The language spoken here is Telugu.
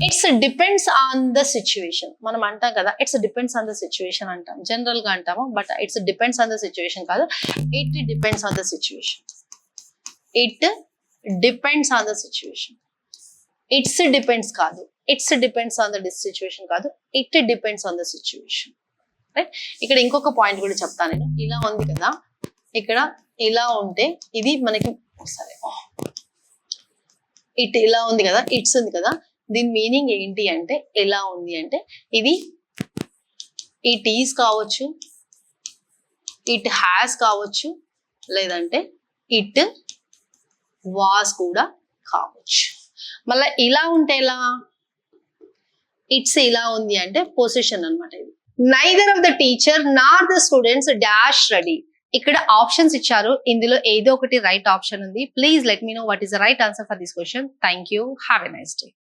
It's depends on the situation. మనం అంటాం కదా, it's depends on the situation అంటాం, జనరల్ గా అంటాము. But it's depends on the situation కాదు, it depends on the situation. It depends on the situation. It's depends కాదు, it's depends on the situation కాదు, it depends on the situation. Right. ఇక్కడ ఇంకొక పాయింట్ కూడా చెప్తాను నేను. ఇలా ఉంది కదా, ఇక్కడ ఇలా ఉంటే ఇది మనకి సరే, ఇట్ ఇలా ఉంది కదా, ఇట్స్ ఉంది కదా, దీని మీనింగ్ ఏంటి అంటే ఎలా ఉంది అంటే ఇది ఇట్ ఈస్ కావచ్చు, ఇట్ హ్యాస్ కావచ్చు, లేదంటే ఇట్ వాస్ కూడా కావచ్చు. మళ్ళీ ఇలా ఉంటే ఎలా, ఇట్స్ ఇలా ఉంది అంటే పొజిషన్ అన్నమాట. ఇది neither of the teacher nor the students dash ready. ఇక్కడ ఆప్షన్స్ ఇచ్చారు, ఇందులో ఏదో ఒకటి రైట్ ఆప్షన్ ఉంది. Please let me know what is the right answer for this question. Thank you. Have a nice day.